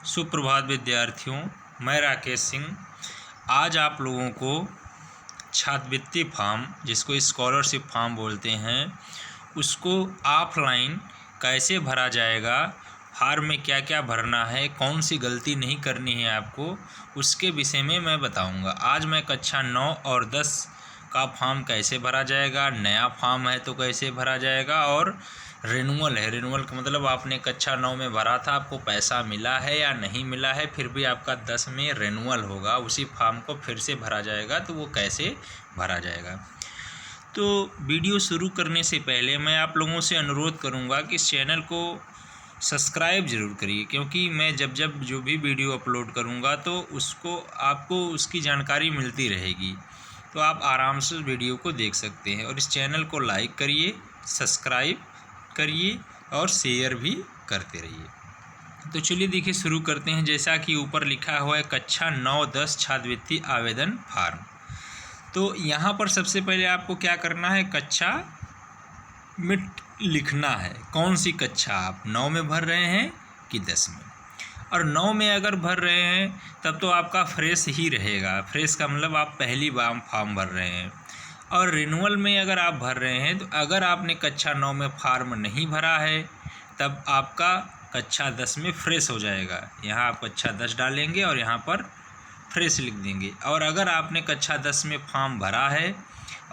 सुप्रभात विद्यार्थियों, मैं राकेश सिंह। आज आप लोगों को छात्रवृत्ति फॉर्म, जिसको स्कॉलरशिप फॉर्म बोलते हैं, उसको ऑफलाइन कैसे भरा जाएगा, फॉर्म में क्या क्या भरना है, कौन सी गलती नहीं करनी है आपको, उसके विषय में मैं बताऊंगा। आज मैं कक्षा 9 और 10 का फॉर्म कैसे भरा जाएगा, नया फॉर्म है तो कैसे भरा जाएगा, और रिन्यूअल है। रिन्यूअल का मतलब आपने कक्षा 9 में भरा था, आपको पैसा मिला है या नहीं मिला है, फिर भी आपका 10 में रिन्यूअल होगा, उसी फॉर्म को फिर से भरा जाएगा, तो वो कैसे भरा जाएगा। तो वीडियो शुरू करने से पहले मैं आप लोगों से अनुरोध करूंगा कि इस चैनल को सब्सक्राइब ज़रूर करिए, क्योंकि मैं जब जो भी वीडियो अपलोड करूंगा तो उसको आपको उसकी जानकारी मिलती रहेगी, तो आप आराम से वीडियो को देख सकते हैं। और इस चैनल को लाइक करिए, सब्सक्राइब करिए और शेयर भी करते रहिए। तो चलिए देखिए, शुरू करते हैं। जैसा कि ऊपर लिखा हुआ है कक्षा 9-10 छात्रवृत्ति आवेदन फॉर्म। तो यहाँ पर सबसे पहले आपको क्या करना है, कक्षा में लिखना है कौन सी कक्षा आप 9 में भर रहे हैं कि 10 में। और 9 में अगर भर रहे हैं तब तो आपका फ्रेश ही रहेगा। फ्रेश का मतलब आप पहली बार फॉर्म भर रहे हैं। और रिन्यूअल में अगर आप भर रहे हैं तो अगर आपने कक्षा 9 में फॉर्म नहीं भरा है तब आपका कक्षा 10 में फ्रेश हो जाएगा। यहाँ आप कक्षा 10 डालेंगे और यहाँ पर फ्रेश लिख देंगे। और अगर आपने कक्षा 10 में फॉर्म भरा है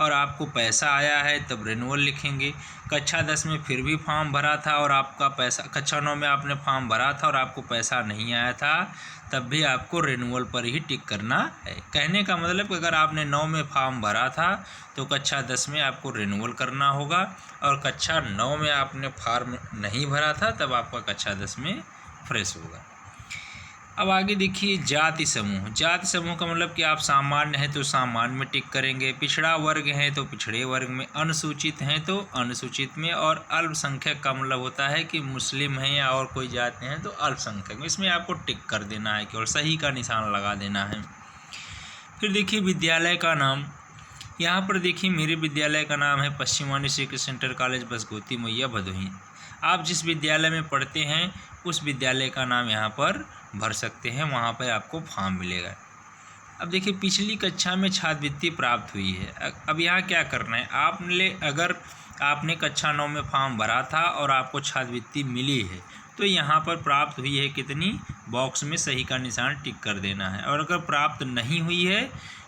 और आपको पैसा आया है तब रिन्यूअल लिखेंगे। कक्षा 10 में फिर भी फॉर्म भरा था और आपका पैसा, कक्षा 9 में आपने फॉर्म भरा था और आपको पैसा नहीं आया था, तब भी आपको रिन्यूअल पर ही टिक करना है। कहने का मतलब कि अगर आपने 9 में फॉर्म भरा था तो कक्षा 10 में आपको रिन्यूअल करना होगा, और कक्षा 9 में आपने फॉर्म नहीं भरा था तब आपका कक्षा 10 में फ्रेश होगा। अब आगे देखिए, जाति समूह। जाति समूह का मतलब कि आप सामान्य हैं तो सामान्य में टिक करेंगे, पिछड़ा वर्ग है तो पिछड़े वर्ग में, अनुसूचित हैं तो अनुसूचित में, और अल्पसंख्यक का मतलब होता है कि मुस्लिम हैं या और कोई जाति हैं तो अल्पसंख्यक में। इसमें आपको टिक कर देना है, केवल सही का निशान लगा देना है। फिर देखिए विद्यालय का नाम। यहाँ पर देखिए मेरे विद्यालय का नाम है पश्चिमानी श्री कृष्ण इंटर कॉलेज बसगोती मैया भदोही। आप जिस विद्यालय में पढ़ते हैं उस विद्यालय का नाम यहाँ पर भर सकते हैं, वहाँ पर आपको फॉर्म मिलेगा। अब देखिए पिछली कक्षा में छात्रवृत्ति प्राप्त हुई है। अब यहाँ क्या करना है, अगर आपने कक्षा 9 में फॉर्म भरा था और आपको छात्रवृत्ति मिली है तो यहाँ पर प्राप्त हुई है कितनी, बॉक्स में सही का निशान टिक कर देना है। और अगर प्राप्त नहीं हुई है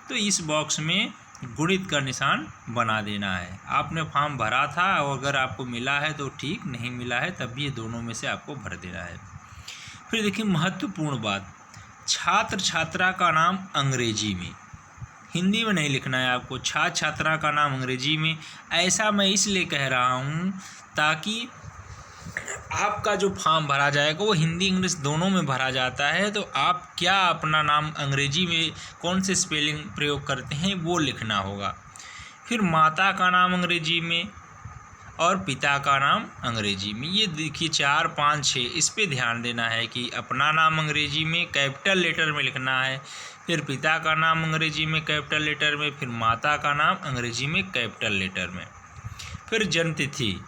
तो इस बॉक्स में गुणित का निशान बना देना है। आपने फॉर्म भरा था और अगर आपको मिला है तो ठीक, नहीं मिला है तब भी ये दोनों में से आपको भर देना है। फिर देखिए महत्वपूर्ण बात, छात्र छात्रा का नाम अंग्रेजी में, हिंदी में नहीं लिखना है आपको। छात्र छात्रा का नाम अंग्रेजी में। ऐसा मैं इसलिए कह रहा हूँ ताकि आपका जो फॉर्म भरा जाएगा वो हिंदी इंग्लिश दोनों में भरा जाता है, तो आप क्या अपना नाम अंग्रेजी में कौन से स्पेलिंग प्रयोग करते हैं वो लिखना होगा। फिर माता का नाम अंग्रेजी में और पिता का नाम अंग्रेजी में। ये देखिए 4, 5, 6, इस पे ध्यान देना है कि अपना नाम अंग्रेजी में कैपिटल लेटर में लिखना है, फिर पिता का नाम अंग्रेजी में कैपिटल लेटर में, फिर माता का नाम अंग्रेजी में कैपिटल लेटर में। फिर जन्मतिथि,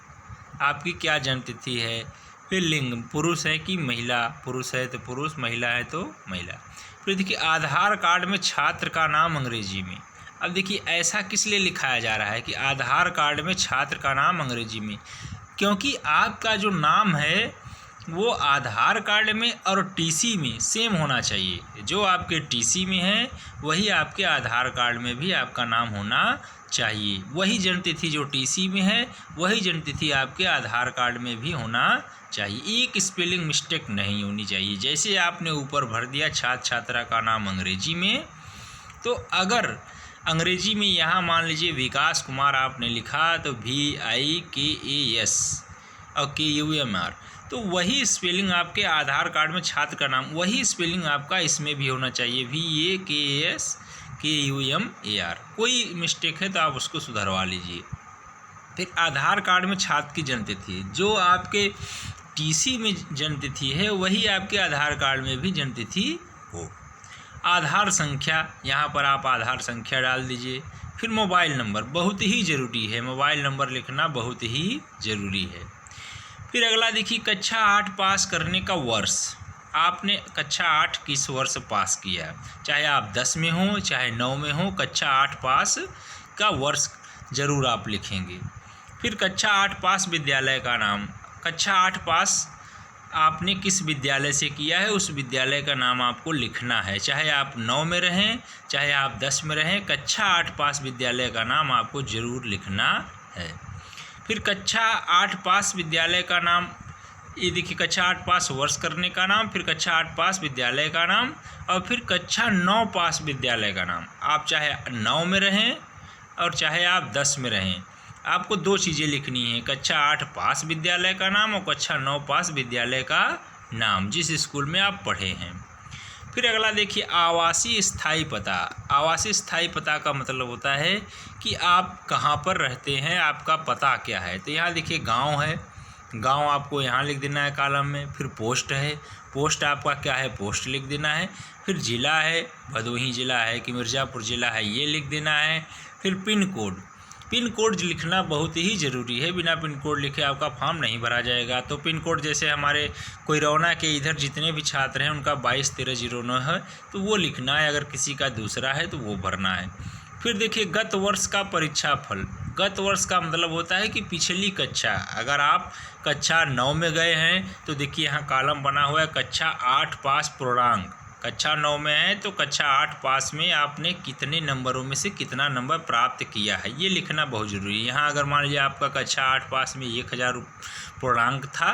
आपकी क्या जन्मतिथि है। फिर लिंग, पुरुष है कि महिला, पुरुष है तो पुरुष, महिला है तो महिला। फिर देखिए आधार कार्ड में छात्र का नाम अंग्रेजी में। अब देखिए ऐसा किस लिए लिखाया जा रहा है कि आधार कार्ड में छात्र का नाम अंग्रेजी में, क्योंकि आपका जो नाम है वो आधार कार्ड में और टीसी में सेम होना चाहिए। जो आपके टीसी में है वही आपके आधार कार्ड में भी आपका नाम होना चाहिए। वही जन्मतिथि जो टीसी में है वही जन्मतिथि आपके आधार कार्ड में भी होना चाहिए। एक स्पेलिंग मिस्टेक नहीं होनी चाहिए। जैसे आपने ऊपर भर दिया छात्र छात्रा का नाम अंग्रेजी में, तो अगर अंग्रेजी में यहाँ मान लीजिए विकास कुमार आपने लिखा तो VIKAS और KUMR, तो वही स्पेलिंग आपके आधार कार्ड में छात्र का नाम, वही स्पेलिंग आपका इसमें भी होना चाहिए, VAKAS KUMAR। कोई मिस्टेक है तो आप उसको सुधरवा लीजिए। फिर आधार कार्ड में छात्र की जन्मतिथि, जो आपके टीसी में जन्मतिथि है वही आपके आधार कार्ड में भी जन्मतिथि हो। आधार संख्या, यहाँ पर आप आधार संख्या डाल दीजिए। फिर मोबाइल नंबर, बहुत ही ज़रूरी है, मोबाइल नंबर लिखना बहुत ही ज़रूरी है। फिर अगला देखिए कक्षा 8 पास करने का वर्ष। आपने कक्षा 8 किस वर्ष पास किया, चाहे आप 10 में हो चाहे 9 में हो, कक्षा 8 पास का वर्ष ज़रूर आप लिखेंगे। फिर कक्षा 8 पास विद्यालय का नाम, कक्षा 8 पास आपने किस विद्यालय से किया है उस विद्यालय का नाम आपको लिखना है, चाहे आप 9 में रहें चाहे आप 10 में रहें, कक्षा 8 पास विद्यालय का नाम आपको ज़रूर लिखना है। फिर कक्षा 8 पास विद्यालय का नाम, ये देखिए कक्षा 8 पास वर्ष करने का नाम, फिर कक्षा 8 पास विद्यालय का नाम, और फिर कक्षा 9 पास विद्यालय का नाम। आप चाहे 9 में रहें और चाहे आप 10 में रहें, आपको 2 चीज़ें लिखनी है, कक्षा 8 पास विद्यालय का नाम और कक्षा 9 पास विद्यालय का नाम, जिस स्कूल में आप पढ़े हैं। फिर अगला देखिए आवासीय स्थायी पता। आवासीय स्थायी पता का मतलब होता है कि आप कहाँ पर रहते हैं, आपका पता क्या है। तो यहाँ देखिए गांव है, गांव आपको यहाँ लिख देना है कॉलम में। फिर पोस्ट है, पोस्ट आपका क्या है, पोस्ट लिख देना है। फिर ज़िला है, भदोही ज़िला है कि मिर्ज़ापुर ज़िला है, ये लिख देना है। फिर पिन कोड, पिन कोड लिखना बहुत ही ज़रूरी है, बिना पिन कोड लिखे आपका फॉर्म नहीं भरा जाएगा। तो पिन कोड जैसे हमारे कोइरौना के इधर जितने भी छात्र हैं उनका 221309 है, तो वो लिखना है, अगर किसी का दूसरा है तो वो भरना है। फिर देखिए गत वर्ष का परीक्षा फल। गत वर्ष का मतलब होता है कि पिछली कक्षा, अगर आप कक्षा 9 में गए हैं तो देखिए यहाँ कॉलम बना हुआ है कक्षा 8 पास पूर्णांक। कक्षा 9 में है तो कक्षा 8 पास में आपने कितने नंबरों में से कितना नंबर प्राप्त किया है, ये लिखना बहुत ज़रूरी है। यहाँ अगर मान लीजिए आपका कक्षा 8 पास में 1000 पूर्णांक था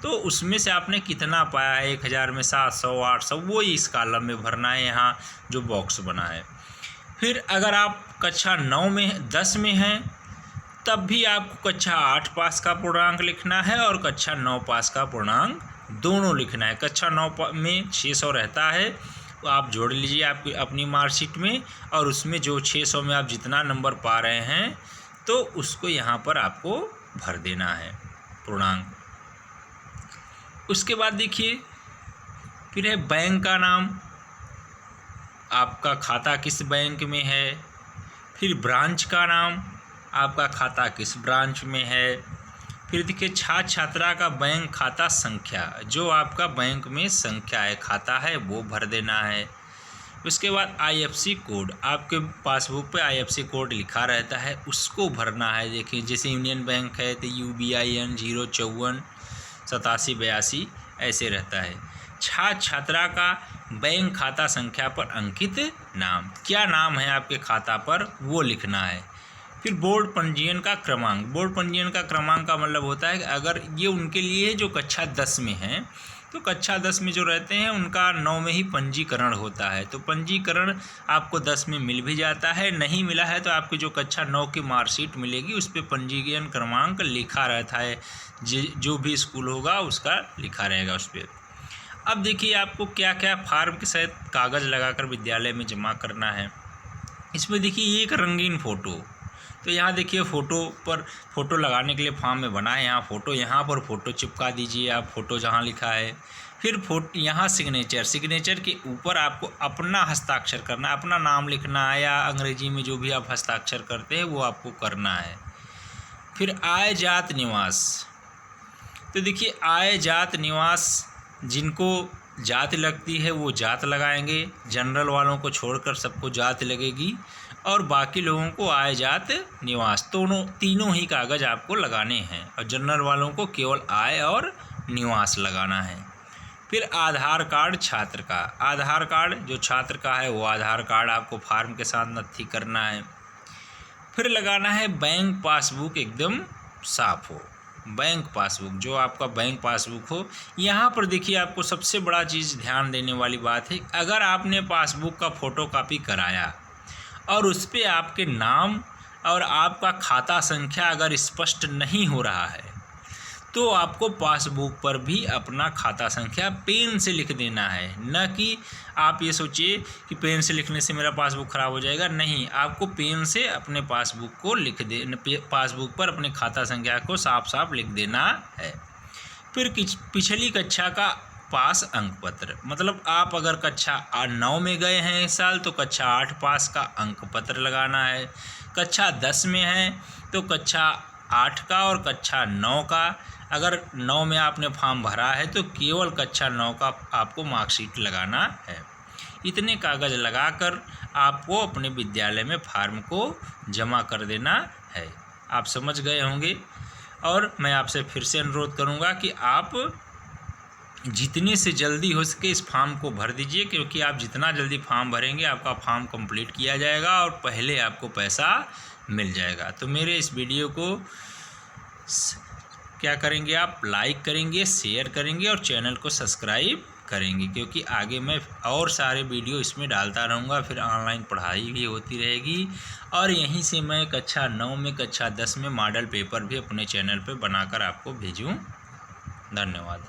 तो उसमें से आपने कितना पाया है, 1000 में 700 800, वो इस कॉलम में भरना है, यहाँ जो बॉक्स बना है। फिर अगर आप कक्षा 9 में 10 में हैं तब भी आपको कक्षा 8 पास का पूर्णांक लिखना है और कक्षा 9 पास का पूर्णांक दोनों लिखना है। कक्षा 9 में 600 रहता है, तो आप जोड़ लीजिए आपकी अपनी मार्कशीट में, और उसमें जो 600 में आप जितना नंबर पा रहे हैं तो उसको यहाँ पर आपको भर देना है पूर्णांक। उसके बाद देखिए फिर है बैंक का नाम, आपका खाता किस बैंक में है। फिर ब्रांच का नाम, आपका खाता किस ब्रांच में है। फिर देखिए छात्र छात्रा का बैंक खाता संख्या, जो आपका बैंक में संख्या है, खाता है, वो भर देना है। उसके बाद IFSC कोड, आपके पासबुक पे IFSC कोड लिखा रहता है, उसको भरना है। देखिए जैसे यूनियन बैंक है तो UBIN 054 8782 ऐसे रहता है। छात्र छात्रा का बैंक खाता संख्या पर अंकित नाम, क्या नाम है आपके खाता पर, वो लिखना है। फिर बोर्ड पंजीयन का क्रमांक, बोर्ड पंजीयन का क्रमांक का मतलब होता है कि अगर ये उनके लिए है जो कक्षा 10 में हैं, तो कक्षा 10 में जो रहते हैं उनका 9 में ही पंजीकरण होता है। तो पंजीकरण आपको 10 में मिल भी जाता है, नहीं मिला है तो आपकी जो कक्षा 9 की मार्कशीट मिलेगी उस पर पंजीयन क्रमांक लिखा रहता है, जो भी स्कूल होगा उसका लिखा रहेगा उस पर। अब देखिए आपको क्या क्या फार्म के साथ कागज़ लगाकर विद्यालय में जमा करना है। इसमें देखिए एक रंगीन फ़ोटो, तो यहाँ देखिए फ़ोटो लगाने के लिए फॉर्म में बना है, यहाँ फ़ोटो, यहाँ पर फ़ोटो चिपका दीजिए आप, फ़ोटो जहाँ लिखा है। फिर यहाँ सिग्नेचर के ऊपर आपको अपना हस्ताक्षर करना है, अपना नाम लिखना है, या अंग्रेजी में जो भी आप हस्ताक्षर करते हैं वो आपको करना है। फिर आय जात निवास, तो देखिए आय जात निवास, जिनको जात लगती है वो जात लगाएंगे, जनरल वालों को छोड़कर सबको जात लगेगी, और बाकी लोगों को आय जात निवास, तीनों ही कागज़ आपको लगाने हैं, और जनरल वालों को केवल आय और निवास लगाना है। फिर आधार कार्ड छात्र का, आधार कार्ड जो छात्र का है वो आधार कार्ड आपको फार्म के साथ नत्थी करना है। फिर लगाना है बैंक पासबुक एकदम साफ हो, बैंक पासबुक, जो आपका बैंक पासबुक हो। यहाँ पर देखिए आपको सबसे बड़ा चीज़ ध्यान देने वाली बात है, अगर आपने पासबुक का फ़ोटोकॉपी कराया और उस पर आपके नाम और आपका खाता संख्या अगर स्पष्ट नहीं हो रहा है तो आपको पासबुक पर भी अपना खाता संख्या पेन से लिख देना है। न कि आप ये सोचिए कि पेन से लिखने से मेरा पासबुक ख़राब हो जाएगा, नहीं, आपको पेन से अपने पासबुक को लिख दे, पासबुक पर अपने खाता संख्या को साफ साफ लिख देना है। फिर पिछली कक्षा का पास अंक पत्र, मतलब आप अगर कक्षा 9 में गए हैं इस साल तो कक्षा 8 पास का अंक पत्र लगाना है। कक्षा 10 में है तो कक्षा 8 का और कक्षा 9 का। अगर 9 में आपने फॉर्म भरा है तो केवल कक्षा 9 का आपको मार्कशीट लगाना है। इतने कागज़ लगाकर आपको अपने विद्यालय में फॉर्म को जमा कर देना है। आप समझ गए होंगे। और मैं आपसे फिर से अनुरोध करूंगा कि आप जितने से जल्दी हो सके इस फॉर्म को भर दीजिए, क्योंकि आप जितना जल्दी फॉर्म भरेंगे आपका फॉर्म कंप्लीट किया जाएगा और पहले आपको पैसा मिल जाएगा। तो मेरे इस वीडियो को क्या करेंगे, आप लाइक करेंगे, शेयर करेंगे और चैनल को सब्सक्राइब करेंगे, क्योंकि आगे मैं और सारे वीडियो इसमें डालता रहूँगा। फिर ऑनलाइन पढ़ाई भी होती रहेगी और यहीं से मैं कक्षा 9 में, कक्षा 10 में मॉडल पेपर भी अपने चैनल पर बनाकर आपको भेजूँ। धन्यवाद।